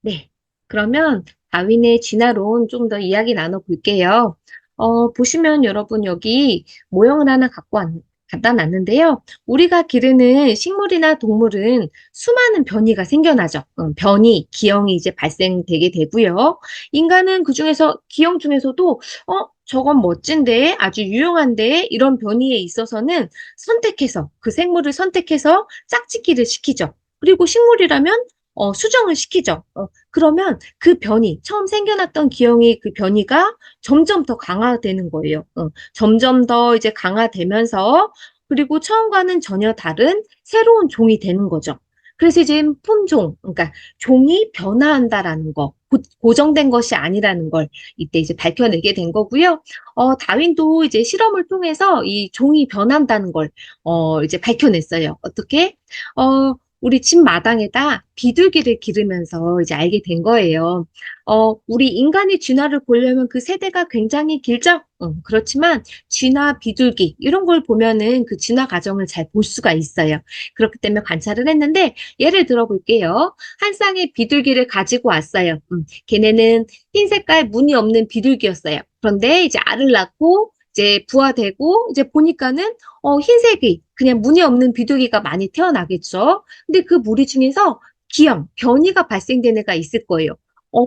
네. 그러면 다윈의 진화론 좀 더 이야기 나눠볼게요. 보시면 여러분 여기 모형을 하나 갖다 놨는데요. 우리가 기르는 식물이나 동물은 수많은 변이가 생겨나죠. 변이, 기형이 이제 발생되게 되고요. 인간은 그중에서, 기형 중에서도, 저건 멋진데, 아주 유용한데, 이런 변이에 있어서는 선택해서, 그 생물을 선택해서 짝짓기를 시키죠. 그리고 식물이라면 수정을 시키죠. 그러면 그 변이, 처음 생겨났던 기형의 그 변이가 점점 더 강화되는 거예요. 점점 더 이제 강화되면서, 그리고 처음과는 전혀 다른 새로운 종이 되는 거죠. 그래서 이제 품종, 그러니까 종이 변화한다라는 거, 고정된 것이 아니라는 걸 이때 이제 밝혀내게 된 거고요. 다윈도 이제 실험을 통해서 이 종이 변한다는 걸, 이제 밝혀냈어요. 어떻게? 우리 집 마당에다 비둘기를 기르면서 이제 알게 된 거예요. 우리 인간의 진화를 보려면 그 세대가 굉장히 길죠? 그렇지만 쥐나 비둘기 이런 걸 보면은 그 진화 과정을 잘 볼 수가 있어요. 그렇기 때문에 관찰을 했는데 예를 들어 볼게요. 한 쌍의 비둘기를 가지고 왔어요. 걔네는 흰 색깔 무늬 없는 비둘기였어요. 그런데 이제 알을 낳고 이제 부화되고 이제 보니까는 흰색이 그냥 무늬 없는 비둘기가 많이 태어나겠죠. 근데 그 무리 중에서 기형, 변이가 발생된 애가 있을 거예요.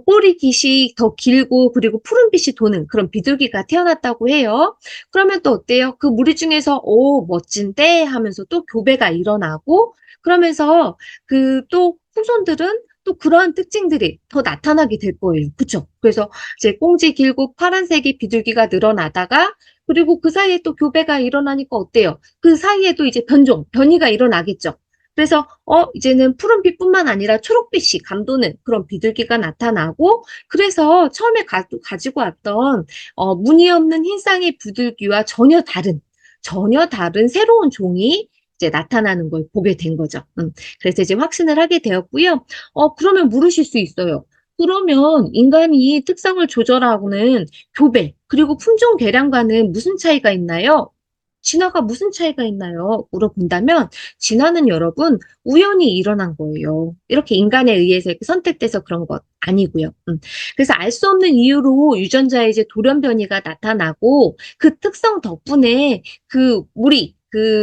꼬리 깃이 더 길고 그리고 푸른빛이 도는 그런 비둘기가 태어났다고 해요. 그러면 또 어때요? 그 무리 중에서 오 멋진데 하면서 또 교배가 일어나고 그러면서 그 또 후손들은 또 그러한 특징들이 더 나타나게 될 거예요. 그쵸? 그래서 이제 꽁지 길고 파란색의 비둘기가 늘어나다가 그리고 그 사이에 또 교배가 일어나니까 어때요? 그 사이에도 이제 변이가 일어나겠죠. 그래서 이제는 푸른빛뿐만 아니라 초록빛이 감도는 그런 비둘기가 나타나고 그래서 처음에 가지고 왔던 무늬 없는 흰 쌍의 비둘기와 전혀 다른 새로운 종이 이제 나타나는 걸 보게 된 거죠. 그래서 이제 확신을 하게 되었고요. 그러면 물으실 수 있어요. 그러면 인간이 특성을 조절하고는 교배, 그리고 품종 개량과는 무슨 차이가 있나요? 진화가 무슨 차이가 있나요? 물어본다면 진화는 여러분 우연히 일어난 거예요. 이렇게 인간에 의해서 이렇게 선택돼서 그런 것 아니고요. 그래서 알 수 없는 이유로 유전자에 이제 돌연 변이가 나타나고 그 특성 덕분에 그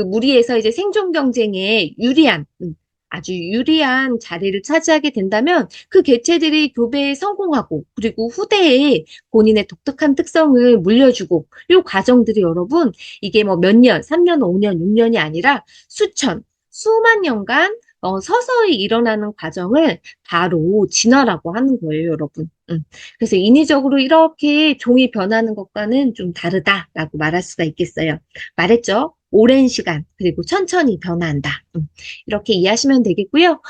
무리에서 이제 생존 경쟁에 아주 유리한 자리를 차지하게 된다면 그 개체들이 교배에 성공하고 그리고 후대에 본인의 독특한 특성을 물려주고 이 과정들이 여러분 이게 뭐 몇 년, 3년, 5년, 6년이 아니라 수만 년간 서서히 일어나는 과정을 바로 진화라고 하는 거예요, 여러분. 그래서 인위적으로 이렇게 종이 변하는 것과는 좀 다르다라고 말할 수가 있겠어요. 말했죠? 오랜 시간, 그리고 천천히 변화한다. 이렇게 이해하시면 되겠고요.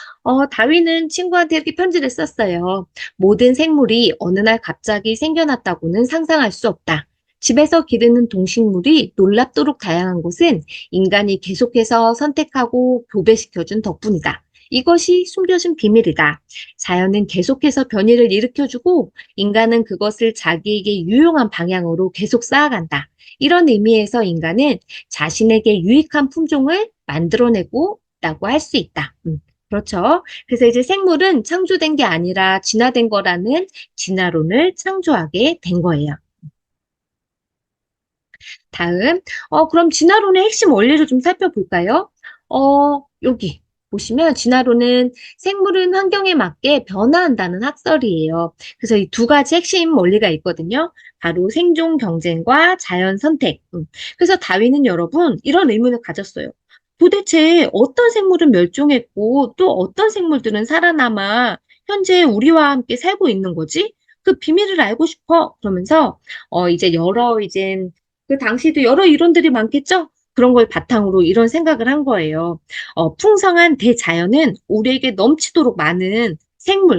다윈은 친구한테 이렇게 편지를 썼어요. 모든 생물이 어느 날 갑자기 생겨났다고는 상상할 수 없다. 집에서 기르는 동식물이 놀랍도록 다양한 것은 인간이 계속해서 선택하고 교배시켜준 덕분이다. 이것이 숨겨진 비밀이다. 자연은 계속해서 변이를 일으켜주고 인간은 그것을 자기에게 유용한 방향으로 계속 쌓아간다. 이런 의미에서 인간은 자신에게 유익한 품종을 만들어내고 있다고 할 수 있다. 그렇죠. 그래서 이제 생물은 창조된 게 아니라 진화된 거라는 진화론을 창조하게 된 거예요. 다음, 그럼 진화론의 핵심 원리를 좀 살펴볼까요? 여기 보시면 진화론은 생물은 환경에 맞게 변화한다는 학설이에요. 그래서 이 두 가지 핵심 원리가 있거든요. 바로 생존 경쟁과 자연 선택. 그래서 다윈은 여러분 이런 의문을 가졌어요. 도대체 어떤 생물은 멸종했고 또 어떤 생물들은 살아남아 현재 우리와 함께 살고 있는 거지? 그 비밀을 알고 싶어. 그러면서 이제 그 당시에도 여러 이론들이 많겠죠? 그런 걸 바탕으로 이런 생각을 한 거예요. 풍성한 대자연은 우리에게 넘치도록 많은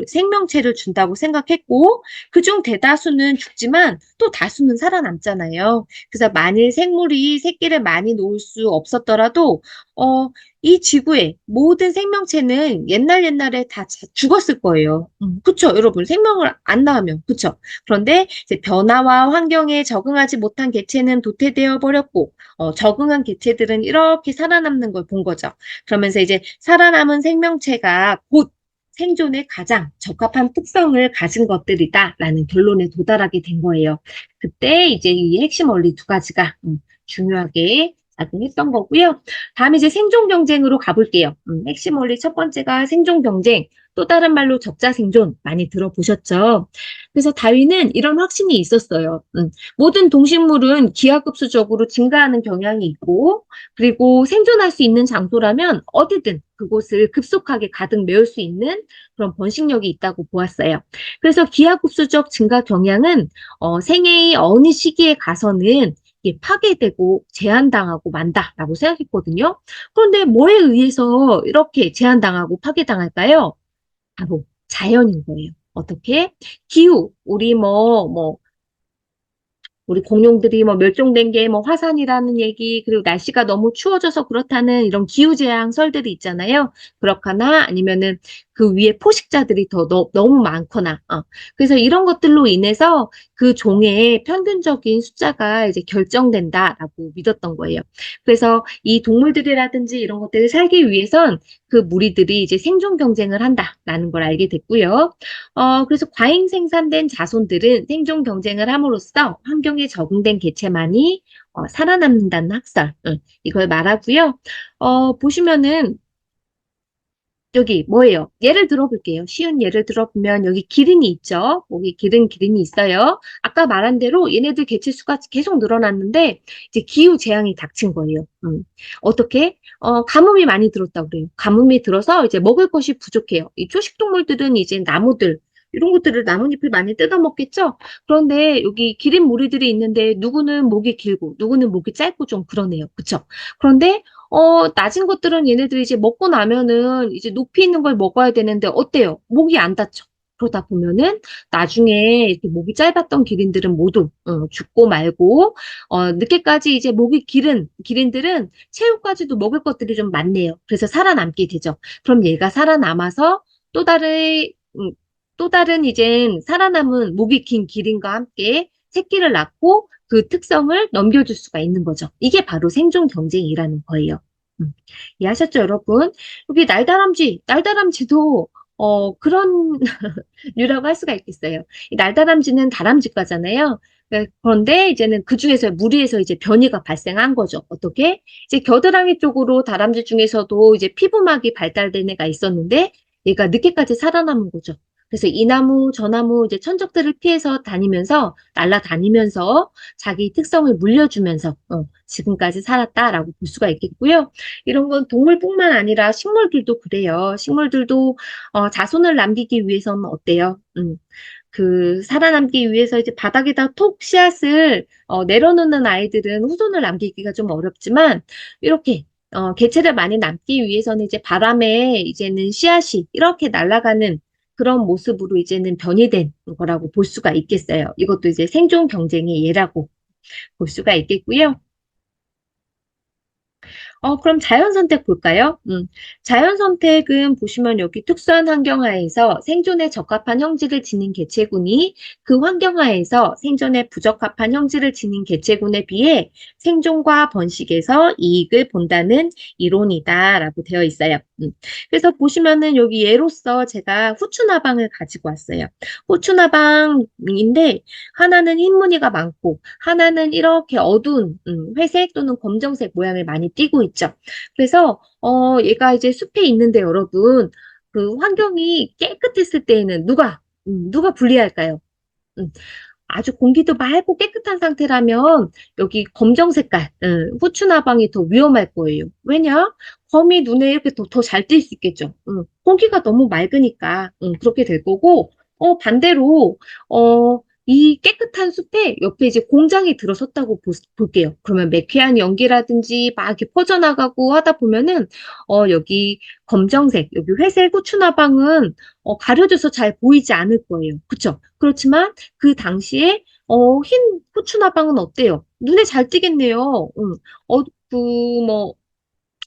생명체를 준다고 생각했고, 그중 대다수는 죽지만 또 다수는 살아남잖아요. 그래서 만일 생물이 새끼를 많이 놓을 수 없었더라도, 어, 이 지구의 모든 생명체는 옛날에 다 죽었을 거예요. 그쵸, 여러분. 생명을 안 낳으면. 그쵸. 그런데 이제 변화와 환경에 적응하지 못한 개체는 도태되어 버렸고, 적응한 개체들은 이렇게 살아남는 걸 본 거죠. 그러면서 이제 살아남은 생명체가 곧 생존에 가장 적합한 특성을 가진 것들이다라는 결론에 도달하게 된 거예요. 그때 이제 이 핵심 원리 두 가지가 중요하게 작용했던 거고요. 다음에 이제 생존 경쟁으로 가볼게요. 핵심 원리 첫 번째가 생존 경쟁, 또 다른 말로 적자 생존 많이 들어보셨죠? 그래서 다윈은 이런 확신이 있었어요. 모든 동식물은 기하급수적으로 증가하는 경향이 있고, 그리고 생존할 수 있는 장소라면 어디든 그곳을 급속하게 가득 메울 수 있는 그런 번식력이 있다고 보았어요. 그래서 기하급수적 증가 경향은 생애의 어느 시기에 가서는 이게 파괴되고 제한당하고 만다라고 생각했거든요. 그런데 뭐에 의해서 이렇게 제한당하고 파괴당할까요? 바로 자연인 거예요. 어떻게? 기후, 우리 공룡들이 뭐 멸종된 게 뭐 화산이라는 얘기, 그리고 날씨가 너무 추워져서 그렇다는 이런 기후재앙 설들이 있잖아요. 그렇거나 아니면은 그 위에 포식자들이 너무 많거나, 그래서 이런 것들로 인해서 그 종의 평균적인 숫자가 이제 결정된다라고 믿었던 거예요. 그래서 이 동물들이라든지 이런 것들을 살기 위해선 그 무리들이 이제 생존 경쟁을 한다라는 걸 알게 됐고요. 그래서 과잉 생산된 자손들은 생존 경쟁을 함으로써 환경에 적응된 개체만이 살아남는다는 학설, 이걸 말하고요. 보시면은 여기 뭐예요? 예를 들어볼게요. 쉬운 예를 들어보면 여기 기린이 있죠. 여기 기린이 있어요. 아까 말한 대로 얘네들 개체 수가 계속 늘어났는데 이제 기후 재앙이 닥친 거예요. 어떻게? 가뭄이 많이 들었다고 그래요. 가뭄이 들어서 이제 먹을 것이 부족해요. 이 초식 동물들은 이제 나무들 이런 것들을 나뭇잎을 많이 뜯어 먹겠죠? 그런데 여기 기린 무리들이 있는데 누구는 목이 길고 누구는 목이 짧고 좀 그러네요. 그쵸? 그런데 낮은 것들은 얘네들이 이제 먹고 나면은 이제 높이 있는 걸 먹어야 되는데 어때요? 목이 안 닿죠. 그러다 보면은 나중에 이렇게 목이 짧았던 기린들은 모두 죽고 말고 늦게까지 이제 목이 기른 기린들은 새우까지도 먹을 것들이 좀 많네요. 그래서 살아남게 되죠. 그럼 얘가 살아남아서 또 다른 음, 또 다른 이젠 살아남은 목이 긴 기린과 함께 새끼를 낳고 그 특성을 넘겨줄 수가 있는 거죠. 이게 바로 생존 경쟁이라는 거예요. 음, 이해하셨죠, 여러분? 여기 날다람쥐도 그런 류라고 할 수가 있겠어요. 이 날다람쥐는 다람쥐과잖아요. 그런데 이제는 그 중에서 무리에서 이제 변이가 발생한 거죠. 어떻게? 이제 겨드랑이 쪽으로 다람쥐 중에서도 이제 피부막이 발달된 애가 있었는데 얘가 늦게까지 살아남은 거죠. 그래서 이 나무, 저 나무 이제 천적들을 피해서 날아다니면서 자기 특성을 물려주면서 지금까지 살았다라고 볼 수가 있겠고요. 이런 건 동물뿐만 아니라 식물들도 그래요. 식물들도 자손을 남기기 위해서는 어때요? 그 살아남기 위해서 이제 바닥에다 톡 씨앗을 내려놓는 아이들은 후손을 남기기가 좀 어렵지만 이렇게 개체를 많이 남기 위해서는 이제 바람에 이제는 씨앗이 이렇게 날아가는 그런 모습으로 이제는 변이된 거라고 볼 수가 있겠어요. 이것도 이제 생존 경쟁의 예라고 볼 수가 있겠고요. 그럼 자연 선택 볼까요? 자연 선택은 보시면 여기 특수한 환경 하에서 생존에 적합한 형질을 지닌 개체군이 그 환경 하에서 생존에 부적합한 형질을 지닌 개체군에 비해 생존과 번식에서 이익을 본다는 이론이다라고 되어 있어요. 그래서 보시면은 여기 예로서 제가 후추나방을 가지고 왔어요. 후추나방인데 하나는 흰 무늬가 많고 하나는 이렇게 어두운 회색 또는 검정색 모양을 많이 띠고 있죠. 그래서 얘가 이제 숲에 있는데 여러분 그 환경이 깨끗했을 때에는 누가 불리할까요? 음, 아주 공기도 맑고 깨끗한 상태라면 여기 검정 색깔 후추나방이 더 위험할 거예요. 왜냐? 거미 눈에 이렇게 더 잘 띌 수 있겠죠. 공기가 너무 맑으니까 그렇게 될 거고 반대로 이 깨끗한 숲에 옆에 이제 공장이 들어섰다고 볼게요. 그러면 매캐한 연기라든지 막 이렇게 퍼져나가고 하다 보면은 여기 검정색, 여기 회색 후추나방은 가려져서 잘 보이지 않을 거예요. 그쵸? 그렇지만 그 당시에 흰 후추나방은 어때요? 눈에 잘 띄겠네요. 그 뭐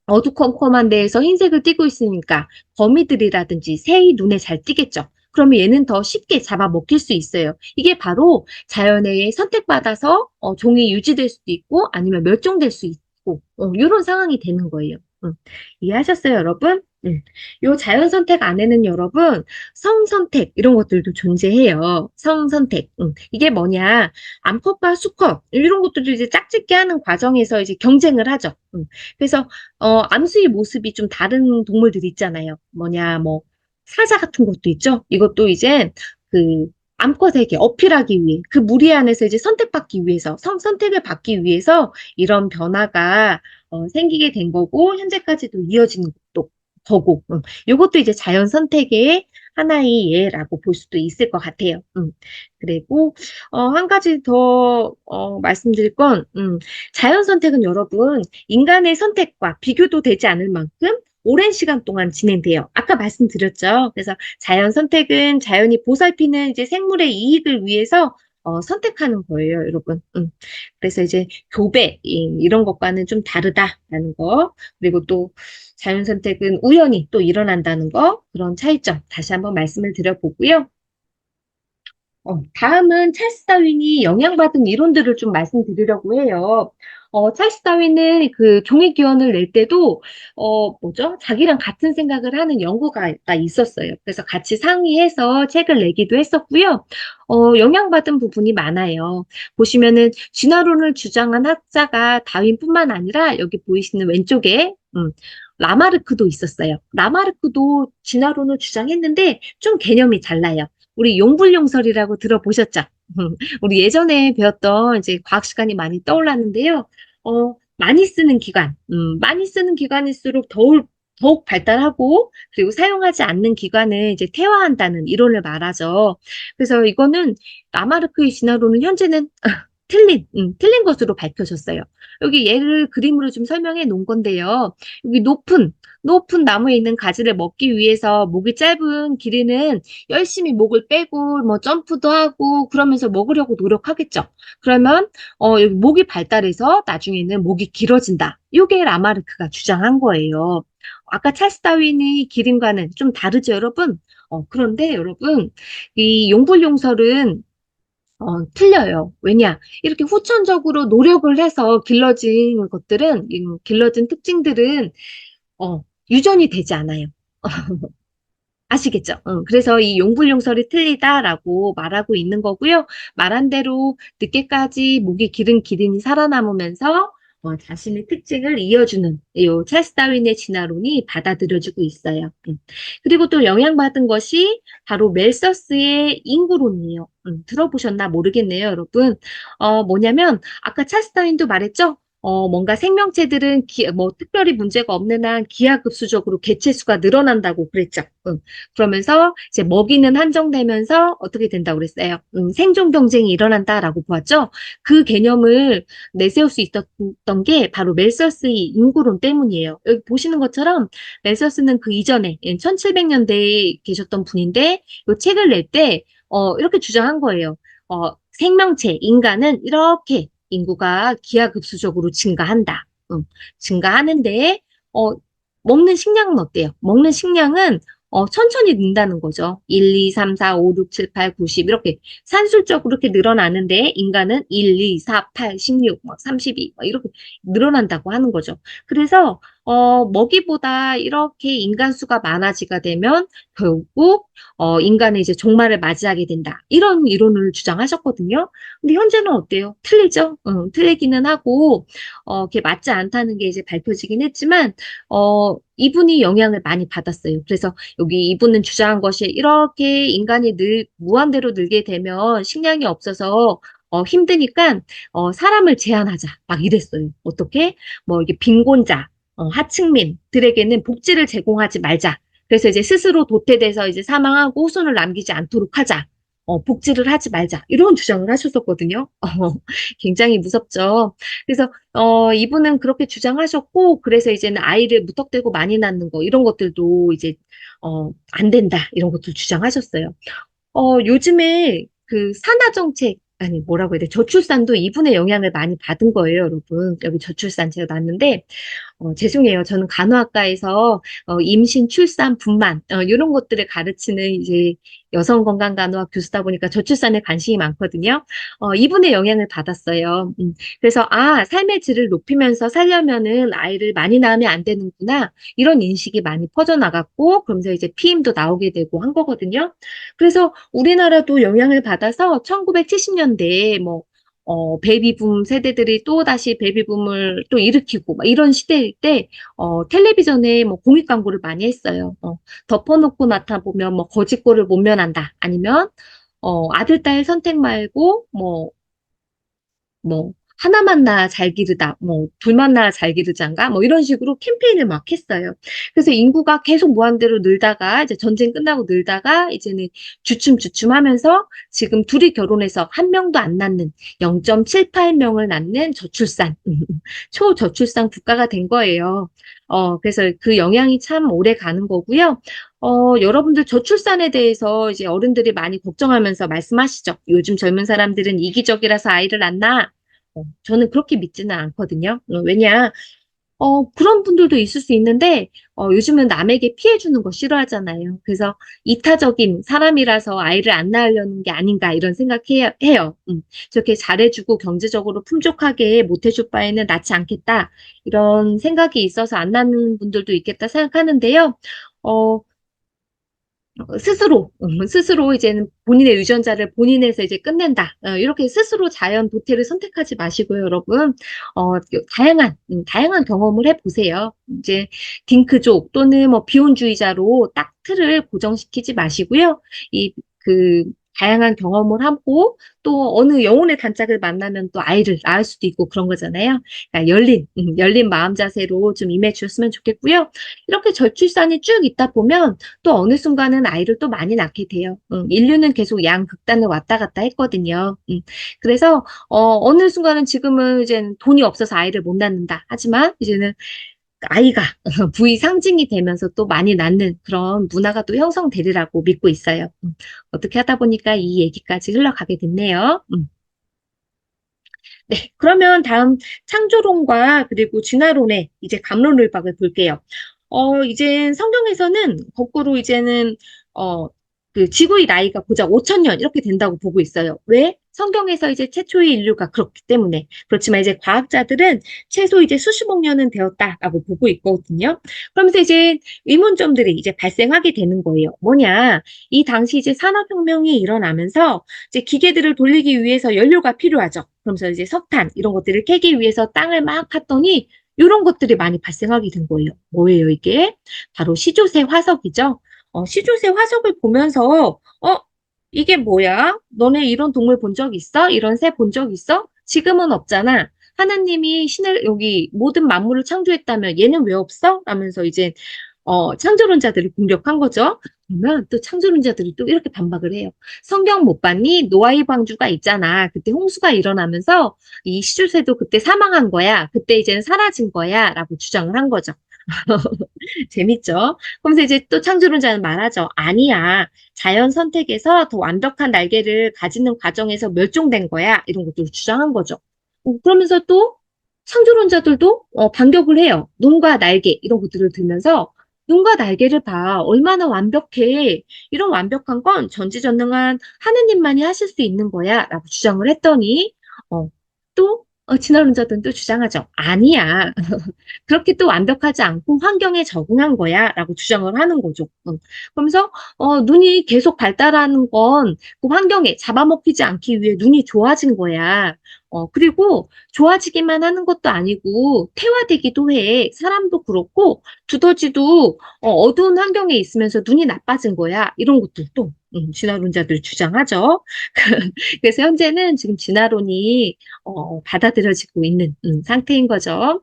어두컴컴한 데에서 흰색을 띠고 있으니까 거미들이라든지 새의 눈에 잘 띄겠죠. 그러면 얘는 더 쉽게 잡아먹힐 수 있어요. 이게 바로 자연에 선택받아서 종이 유지될 수도 있고 아니면 멸종될 수 있고 이런 상황이 되는 거예요. 이해하셨어요, 여러분? 요 자연 선택 안에는 여러분 성선택 이런 것들도 존재해요. 성선택. 이게 뭐냐? 암컷과 수컷 이런 것들도 이제 짝짓기 하는 과정에서 이제 경쟁을 하죠. 그래서 암수의 모습이 좀 다른 동물들이 있잖아요. 뭐냐 뭐 사자 같은 것도 있죠. 이것도 이제 그 암컷에게 어필하기 위해 그 무리 안에서 이제 선택받기 위해서 성선택을 받기 위해서 이런 변화가 생기게 된 거고 현재까지도 이어지는 것도 거고, 요것도 이제 자연 선택의 하나의 예라고 볼 수도 있을 것 같아요. 그리고, 한 가지 더, 말씀드릴 건, 자연 선택은 여러분, 인간의 선택과 비교도 되지 않을 만큼 오랜 시간 동안 진행돼요. 아까 말씀드렸죠. 그래서 자연 선택은 자연이 보살피는 이제 생물의 이익을 위해서 선택하는 거예요, 여러분. 그래서 이제 교배, 이런 것과는 좀 다르다라는 거. 그리고 또 자연 선택은 우연히 또 일어난다는 거, 그런 차이점 다시 한번 말씀을 드려보고요. 다음은 찰스 다윈이 영향받은 이론들을 좀 말씀드리려고 해요. 찰스 다윈은 그 종의 기원을 낼 때도, 뭐죠? 자기랑 같은 생각을 하는 연구가가 있었어요. 그래서 같이 상의해서 책을 내기도 했었고요. 영향받은 부분이 많아요. 보시면은 진화론을 주장한 학자가 다윈뿐만 아니라 여기 보이시는 왼쪽에, 라마르크도 있었어요. 라마르크도 진화론을 주장했는데 좀 개념이 달라요. 우리 용불용설이라고 들어보셨죠? 우리 예전에 배웠던 이제 과학 시간이 많이 떠올랐는데요. 많이 쓰는 기관일수록 더욱 발달하고, 그리고 사용하지 않는 기관을 이제 퇴화한다는 이론을 말하죠. 그래서 이거는 라마르크의 진화론은 현재는 틀린 것으로 밝혀졌어요. 여기 예를 그림으로 좀 설명해 놓은 건데요. 여기 높은 나무에 있는 가지를 먹기 위해서 목이 짧은 기린은 열심히 목을 빼고 뭐 점프도 하고 그러면서 먹으려고 노력하겠죠. 그러면 여기 목이 발달해서 나중에는 목이 길어진다. 이게 라마르크가 주장한 거예요. 아까 찰스 다윈의 기린과는 좀 다르죠, 여러분? 그런데 여러분, 이 용불용설은 틀려요. 왜냐? 이렇게 후천적으로 노력을 해서 길러진 것들은, 길러진 특징들은, 어, 유전이 되지 않아요. 아시겠죠? 그래서 이 용불용설이 틀리다라고 말하고 있는 거고요. 말한 대로 늦게까지 목이 기른 기린이 살아남으면서 자신의 특징을 이어주는 이 찰스 다윈의 진화론이 받아들여지고 있어요. 그리고 또 영향받은 것이 바로 멜서스의 인구론이에요. 들어보셨나 모르겠네요, 여러분. 뭐냐면 아까 찰스 다윈도 말했죠? 뭔가 생명체들은 뭐 특별히 문제가 없는 한 기하급수적으로 개체수가 늘어난다고 그랬죠. 그러면서 이제 먹이는 한정되면서 어떻게 된다고 그랬어요? 생존 경쟁이 일어난다라고 보았죠. 그 개념을 내세울 수 있었던 게 바로 멜서스의 인구론 때문이에요. 여기 보시는 것처럼 멜서스는 그 이전에 1700년대에 계셨던 분인데 이 책을 낼 때 이렇게 주장한 거예요. 생명체, 인간은 이렇게 인구가 기하급수적으로 증가한다. 증가하는데 어, 먹는 식량은 어때요? 먹는 식량은 천천히 는다는 거죠. 1, 2, 3, 4, 5, 6, 7, 8, 9, 10 이렇게 산술적으로 이렇게 늘어나는데 인간은 1, 2, 4, 8, 16, 막 32, 막 이렇게 늘어난다고 하는 거죠. 그래서 먹이보다 이렇게 인간 수가 많아지게 되면 결국 인간은 이제 종말을 맞이하게 된다. 이런 이론을 주장하셨거든요. 근데 현재는 어때요? 틀리죠? 틀리기는 하고 그게 맞지 않다는 게 이제 밝혀지긴 했지만 이분이 영향을 많이 받았어요. 그래서 여기 이분은 주장한 것이 이렇게 인간이 무한대로 늘게 되면 식량이 없어서 힘드니까 사람을 제한하자 막 이랬어요. 어떻게? 뭐 이게 빈곤자, 하층민들에게는 복지를 제공하지 말자. 그래서 이제 스스로 도태돼서 이제 사망하고 후손을 남기지 않도록 하자. 복지를 하지 말자. 이런 주장을 하셨었거든요. 굉장히 무섭죠. 그래서 이분은 그렇게 주장하셨고, 그래서 이제는 아이를 무턱대고 많이 낳는 거, 이런 것들도 이제, 안 된다. 이런 것도 주장하셨어요. 요즘에 그 산하정책, 아니, 뭐라고 해야 돼? 저출산도 이분의 영향을 많이 받은 거예요, 여러분. 여기 저출산 제가 났는데, 죄송해요. 저는 간호학과에서 임신, 출산, 분만 이런 것들을 가르치는 이제 여성건강간호학 교수다 보니까 저출산에 관심이 많거든요. 이분의 영향을 받았어요. 그래서 삶의 질을 높이면서 살려면은 아이를 많이 낳으면 안 되는구나. 이런 인식이 많이 퍼져나갔고 그러면서 이제 피임도 나오게 되고 한 거거든요. 그래서 우리나라도 영향을 받아서 1970년대에 뭐 베이비붐 세대들이 또 다시 베이비붐을 또 일으키고 막 이런 시대일 때 텔레비전에 뭐 공익 광고를 많이 했어요. 덮어놓고 나타 보면 뭐 거짓골을 못 면한다. 아니면 아들, 딸 선택 말고 뭐, 하나만 낳아 잘 기르다, 뭐, 둘만 낳아 잘 기르자인가? 뭐, 이런 식으로 캠페인을 막 했어요. 그래서 인구가 계속 무한대로 늘다가, 이제 전쟁 끝나고 늘다가, 이제는 주춤주춤 하면서 지금 둘이 결혼해서 한 명도 안 낳는 0.78명을 낳는 저출산, 초저출산 국가가 된 거예요. 그래서 그 영향이 참 오래 가는 거고요. 여러분들 저출산에 대해서 이제 어른들이 많이 걱정하면서 말씀하시죠. 요즘 젊은 사람들은 이기적이라서 아이를 안 낳아. 저는 그렇게 믿지는 않거든요. 왜냐, 그런 분들도 있을 수 있는데, 요즘은 남에게 피해 주는 거 싫어하잖아요. 그래서 이타적인 사람이라서 아이를 안 낳으려는 게 아닌가 이런 생각해요. 저렇게 잘해주고 경제적으로 풍족하게 못해줄 바에는 낳지 않겠다. 이런 생각이 있어서 안 낳는 분들도 있겠다 생각하는데요. 어, 스스로 이제는 본인의 유전자를 본인에서 이제 끝낸다. 이렇게 스스로 자연 도태를 선택하지 마시고요, 여러분. 다양한 경험을 해보세요. 이제 딩크족 또는 뭐 비혼주의자로 딱 틀을 고정시키지 마시고요. 그, 다양한 경험을 하고 또 어느 영혼의 단짝을 만나면 또 아이를 낳을 수도 있고 그런 거잖아요. 그러니까 열린 마음 자세로 좀 임해 주셨으면 좋겠고요. 이렇게 저출산이 쭉 있다 보면 또 어느 순간은 아이를 또 많이 낳게 돼요. 인류는 계속 양극단을 왔다 갔다 했거든요. 그래서 어느 순간은 지금은 이제 돈이 없어서 아이를 못 낳는다. 하지만 이제는 아이가 부의 상징이 되면서 또 많이 낳는 그런 문화가 또 형성되리라고 믿고 있어요. 어떻게 하다 보니까 이 얘기까지 흘러가게 됐네요. 네, 그러면 다음 창조론과 그리고 진화론의 이제 갑론을박을 볼게요. 이제 성경에서는 거꾸로 이제는 어, 그 지구의 나이가 고작 5천 년 이렇게 된다고 보고 있어요. 왜? 성경에서 이제 최초의 인류가 그렇기 때문에. 그렇지만 이제 과학자들은 최소 이제 수십억 년은 되었다라고 보고 있거든요. 그러면서 이제 의문점들이 이제 발생하게 되는 거예요. 뭐냐? 이 당시 이제 산업혁명이 일어나면서 이제 기계들을 돌리기 위해서 연료가 필요하죠. 그러면서 이제 석탄 이런 것들을 캐기 위해서 땅을 막 팠더니 이런 것들이 많이 발생하게 된 거예요. 뭐예요, 이게? 바로 시조새 화석이죠. 시조새 화석을 보면서 이게 뭐야? 너네 이런 동물 본 적 있어? 이런 새 본 적 있어? 지금은 없잖아. 하나님이 신을 여기 모든 만물을 창조했다면 얘는 왜 없어? 라면서 이제 창조론자들을 공격한 거죠. 그러면 또 창조론자들이 또 이렇게 반박을 해요. 성경 못 봤니? 노아의 방주가 있잖아. 그때 홍수가 일어나면서 이 시조새도 그때 사망한 거야. 그때 이제는 사라진 거야. 라고 주장을 한 거죠. 재밌죠? 그러면서 이제 또 창조론자는 말하죠. 아니야. 자연 선택에서 더 완벽한 날개를 가지는 과정에서 멸종된 거야. 이런 것들을 주장한 거죠. 그러면서 또 창조론자들도 반격을 해요. 눈과 날개 이런 것들을 들면서 눈과 날개를 봐. 얼마나 완벽해. 이런 완벽한 건 전지전능한 하느님만이 하실 수 있는 거야. 라고 주장을 했더니 또 진화론자들은 또 주장하죠. 아니야. 그렇게 또 완벽하지 않고 환경에 적응한 거야 라고 주장을 하는 거죠. 그러면서 눈이 계속 발달하는 건 그 환경에 잡아먹히지 않기 위해 눈이 좋아진 거야. 그리고 좋아지기만 하는 것도 아니고 태화되기도 해. 사람도 그렇고 두더지도 어두운 환경에 있으면서 눈이 나빠진 거야. 이런 것들도 진화론자들 주장하죠. 그래서 현재는 지금 진화론이 받아들여지고 있는 상태인 거죠.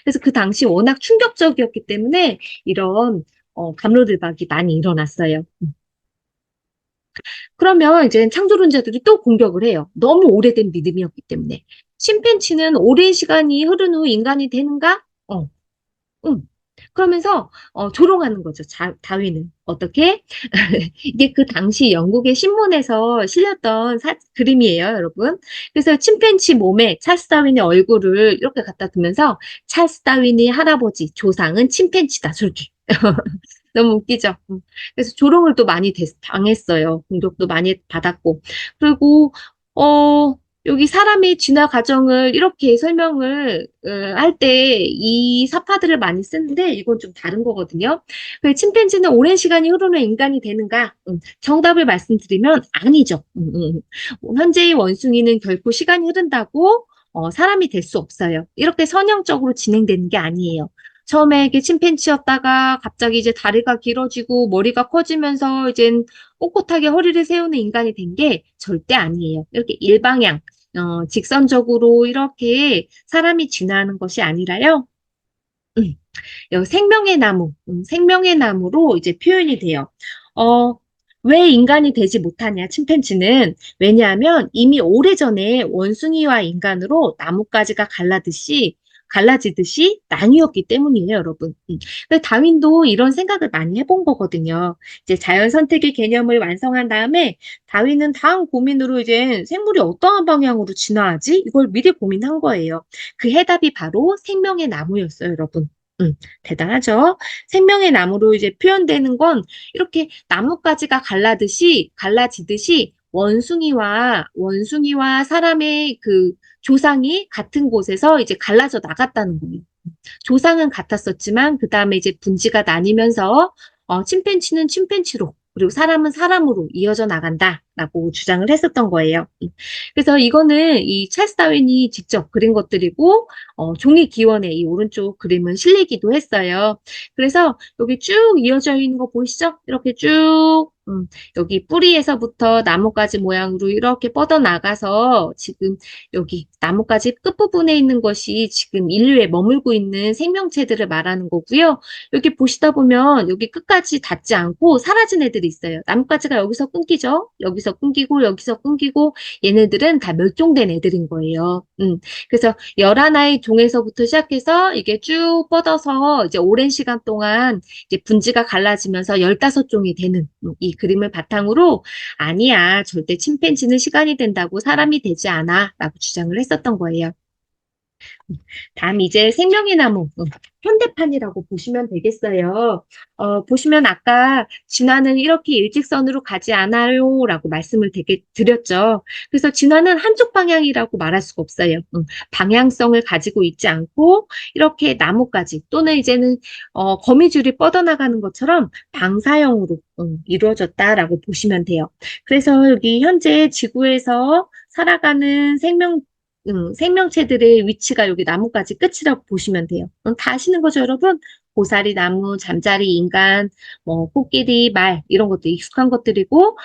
그래서 그 당시 워낙 충격적이었기 때문에 이런 갑로들박이 많이 일어났어요. 그러면 이제 창조론자들이 또 공격을 해요. 너무 오래된 믿음이었기 때문에. 침팬치는 오랜 시간이 흐른 후 인간이 되는가? 응. 그러면서 조롱하는 거죠. 다윈은. 어떻게? 이게 그 당시 영국의 신문에서 실렸던 그림이에요, 여러분. 그래서 침팬지 몸에 찰스 다윈의 얼굴을 이렇게 갖다 두면서 찰스 다윈의 할아버지, 조상은 침팬지다. 저렇게. 너무 웃기죠? 그래서 조롱을 또 많이 당했어요. 공격도 많이 받았고. 그리고, 어, 여기 사람의 진화 과정을 이렇게 설명을 할 때 이 사파들을 많이 쓰는데 이건 좀 다른 거거든요. 그 침팬지는 오랜 시간이 흐르면 인간이 되는가? 정답을 말씀드리면 아니죠. 현재의 원숭이는 결코 시간이 흐른다고 사람이 될 수 없어요. 이렇게 선형적으로 진행되는 게 아니에요. 처음에 이게 침팬지였다가 갑자기 이제 다리가 길어지고 머리가 커지면서 이젠 꼿꼿하게 허리를 세우는 인간이 된 게 절대 아니에요. 이렇게 일방향, 직선적으로 이렇게 사람이 진화하는 것이 아니라요. 음, 여기 생명의 나무, 생명의 나무로 이제 표현이 돼요. 어, 왜 인간이 되지 못하냐, 침팬지는. 왜냐하면 이미 오래전에 원숭이와 인간으로 나뭇가지가 갈라지듯이 나뉘었기 때문이에요, 여러분. 근데 다윈도 이런 생각을 많이 해본 거거든요. 이제 자연 선택의 개념을 완성한 다음에 다윈은 다음 고민으로 이제 생물이 어떠한 방향으로 진화하지? 이걸 미리 고민한 거예요. 그 해답이 바로 생명의 나무였어요, 여러분. 음, 대단하죠? 생명의 나무로 이제 표현되는 건 이렇게 나뭇가지가 갈라지듯이 원숭이와 사람의 그 조상이 같은 곳에서 이제 갈라져 나갔다는 거예요. 조상은 같았었지만 그 다음에 이제 분지가 나뉘면서 침팬지는 침팬지로 그리고 사람은 사람으로 이어져 나간다라고 주장을 했었던 거예요. 그래서 이거는 이 찰스 다윈이 직접 그린 것들이고 종이 기원에 이 오른쪽 그림은 실리기도 했어요. 그래서 여기 쭉 이어져 있는 거 보이시죠? 이렇게 쭉 여기 뿌리에서부터 나뭇가지 모양으로 이렇게 뻗어나가서 지금 여기 나뭇가지 끝부분에 있는 것이 지금 인류에 머물고 있는 생명체들을 말하는 거고요. 여기 보시다 보면 여기 끝까지 닿지 않고 사라진 애들이 있어요. 나뭇가지가 여기서 끊기죠. 여기서 끊기고 여기서 끊기고 얘네들은 다 멸종된 애들인 거예요. 그래서 11하나의 종에서부터 시작해서 이게 쭉 뻗어서 이제 오랜 시간 동안 이제 분지가 갈라지면서 15종이 되는 이 그림을 바탕으로 아니야, 절대 침팬지는 시간이 된다고 사람이 되지 않아 라고 주장을 했었던 거예요. 다음 이제 생명의 나무, 현대판이라고 보시면 되겠어요. 보시면 아까 진화는 이렇게 일직선으로 가지 않아요 라고 말씀을 드렸죠. 그래서 진화는 한쪽 방향이라고 말할 수가 없어요. 방향성을 가지고 있지 않고 이렇게 나뭇가지 또는 이제는 거미줄이 뻗어나가는 것처럼 방사형으로 이루어졌다라고 보시면 돼요. 그래서 여기 현재 지구에서 살아가는 생명체들의 위치가 여기 나뭇가지 끝이라고 보시면 돼요. 다 아시는 거죠, 여러분? 고사리 나무, 잠자리 인간, 뭐 코끼리, 말 이런 것도 익숙한 것들이고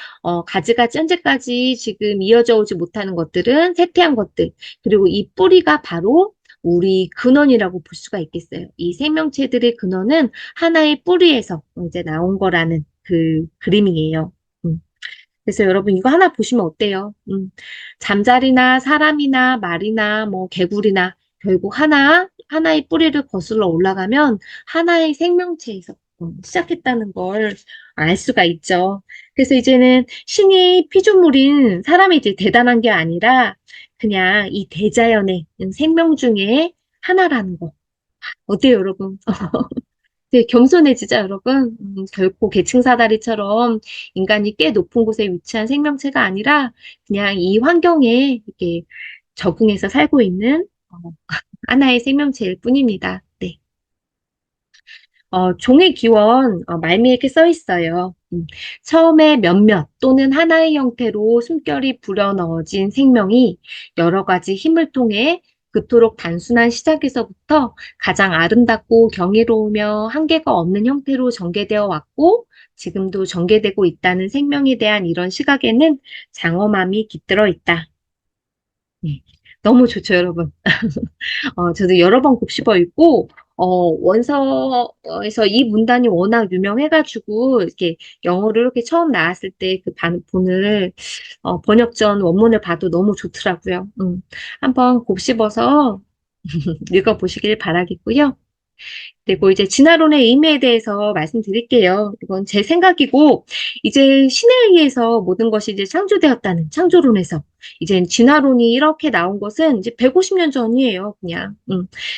가지가 현재까지 지금 이어져 오지 못하는 것들은 쇠퇴한 것들. 그리고 이 뿌리가 바로 우리 근원이라고 볼 수가 있겠어요. 이 생명체들의 근원은 하나의 뿌리에서 이제 나온 거라는 그 그림이에요. 음. 그래서 여러분 이거 하나 보시면 어때요? 잠자리나 사람이나 말이나 뭐 개구리나 결국 하나의 뿌리를 거슬러 올라가면 하나의 생명체에서 시작했다는 걸 알 수가 있죠. 그래서 이제는 신이 피조물인 사람이 이제 대단한 게 아니라 그냥 이 대자연의 생명 중에 하나라는 거. 어때요, 여러분? 네, 겸손해지자, 여러분. 결코 계층사다리처럼 인간이 꽤 높은 곳에 위치한 생명체가 아니라 그냥 이 환경에 이렇게 적응해서 살고 있는 하나의 생명체일 뿐입니다. 네. 종의 기원 말미에 이렇게 써 있어요. 처음에 몇몇 또는 하나의 형태로 숨결이 불어넣어진 생명이 여러 가지 힘을 통해 그토록 단순한 시작에서부터 가장 아름답고 경이로우며 한계가 없는 형태로 전개되어 왔고 지금도 전개되고 있다는 생명에 대한 이런 시각에는 장엄함이 깃들어 있다. 네. 너무 좋죠, 여러분. 저도 여러 번 곱씹어 읽고, 원서에서 이 문단이 워낙 유명해가지고, 이렇게 영어로 이렇게 처음 나왔을 때 그 본을, 번역전 원문을 봐도 너무 좋더라고요. 한번 곱씹어서 읽어보시길 바라겠고요. 그리고 이제 진화론의 의미에 대해서 말씀드릴게요. 이건 제 생각이고, 이제 신에 의해서 모든 것이 이제 창조되었다는 창조론에서, 이제 진화론이 이렇게 나온 것은 이제 150년 전이에요, 그냥.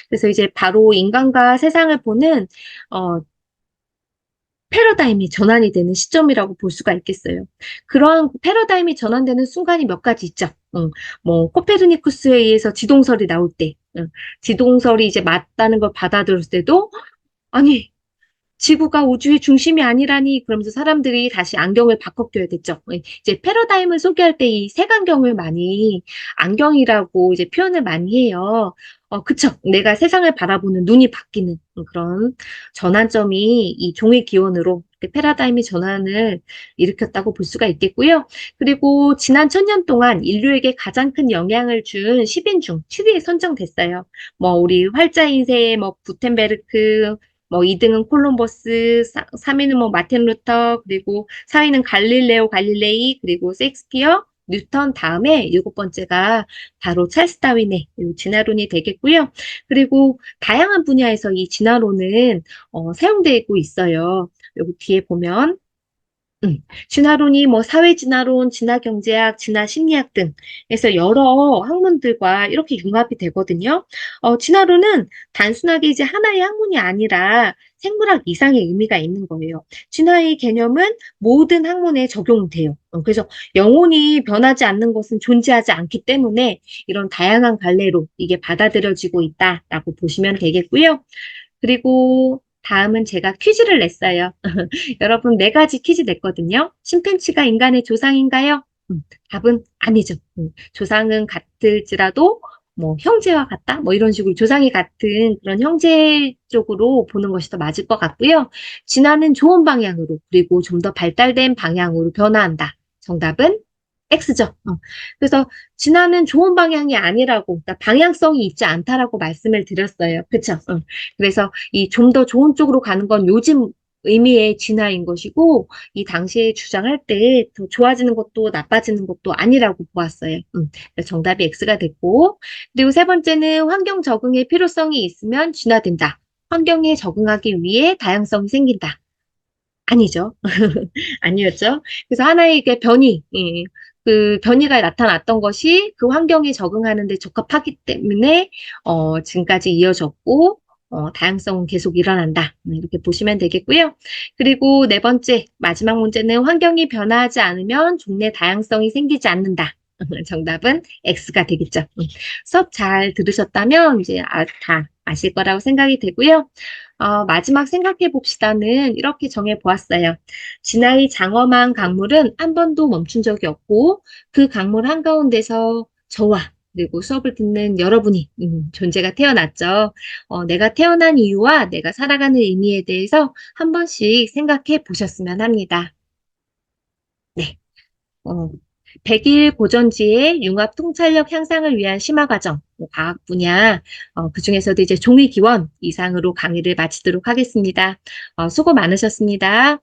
그래서 이제 바로 인간과 세상을 보는, 어, 패러다임이 전환이 되는 시점이라고 볼 수가 있겠어요. 그러한 패러다임이 전환되는 순간이 몇 가지 있죠. 뭐, 코페르니쿠스에 의해서 지동설이 나올 때, 지동설이 이제 맞다는 걸 받아들였을 때도, 아니, 지구가 우주의 중심이 아니라니 그러면서 사람들이 다시 안경을 바꿔 껴야 됐죠. 이제 패러다임을 소개할 때 이 색안경을 많이 안경이라고 이제 표현을 많이 해요. 그쵸. 내가 세상을 바라보는 눈이 바뀌는 그런 전환점이 이 종의 기원으로 패러다임의 전환을 일으켰다고 볼 수가 있겠고요. 그리고 지난 1000년 동안 인류에게 가장 큰 영향을 준 10인 중 7위에 선정됐어요. 뭐 우리 활자 인쇄, 뭐 구텐베르크, 뭐 2등은 콜럼버스, 3위는 뭐 마틴 루터, 그리고 4위는 갈릴레오 갈릴레이, 그리고 셰익스피어, 뉴턴 다음에 7번째가 바로 찰스 다윈의 진화론이 되겠고요. 그리고 다양한 분야에서 이 진화론은 사용되고 있어요. 여기 뒤에 보면 진화론이 뭐 사회진화론, 진화경제학, 진화심리학 등 해서 여러 학문들과 이렇게 융합이 되거든요. 진화론은 단순하게 이제 하나의 학문이 아니라 생물학 이상의 의미가 있는 거예요. 진화의 개념은 모든 학문에 적용돼요. 그래서 영혼이 변하지 않는 것은 존재하지 않기 때문에 이런 다양한 갈래로 이게 받아들여지고 있다라고 보시면 되겠고요. 그리고 다음은 제가 퀴즈를 냈어요. 여러분, 네 가지 퀴즈 냈거든요. 침팬치가 인간의 조상인가요? 답은 아니죠. 조상은 같을지라도, 뭐, 형제와 같다? 뭐, 이런 식으로 조상이 같은 그런 형제 쪽으로 보는 것이 더 맞을 것 같고요. 진화는 좋은 방향으로, 그리고 좀 더 발달된 방향으로 변화한다. 정답은 X죠. 그래서 진화는 좋은 방향이 아니라고, 그러니까 방향성이 있지 않다라고 말씀을 드렸어요. 그쵸? 그래서 이 좀 더 좋은 쪽으로 가는 건 요즘 의미의 진화인 것이고, 이 당시에 주장할 때 더 좋아지는 것도 나빠지는 것도 아니라고 보았어요. 그래서 정답이 X가 됐고, 그리고 세 번째는 환경 적응의 필요성이 있으면 진화된다. 환경에 적응하기 위해 다양성이 생긴다. 아니죠. 아니었죠. 그래서 하나의 이게 변이, 그 변이가 나타났던 것이 그 환경에 적응하는 데 적합하기 때문에 지금까지 이어졌고 다양성은 계속 일어난다. 이렇게 보시면 되겠고요. 그리고 네 번째, 마지막 문제는 환경이 변화하지 않으면 종래 다양성이 생기지 않는다. 정답은 X가 되겠죠. 수업 잘 들으셨다면 이제 다 아실 거라고 생각이 되고요. 마지막 생각해 봅시다는 이렇게 정해 보았어요. 진화의 장엄한 강물은 한 번도 멈춘 적이 없고 그 강물 한가운데서 저와 그리고 수업을 듣는 여러분이 존재가 태어났죠. 내가 태어난 이유와 내가 살아가는 의미에 대해서 한 번씩 생각해 보셨으면 합니다. 네. 어, 100일 고전지의 융합 통찰력 향상을 위한 심화 과정, 뭐 과학 분야, 그중에서도 이제 종이 기원 이상으로 강의를 마치도록 하겠습니다. 수고 많으셨습니다.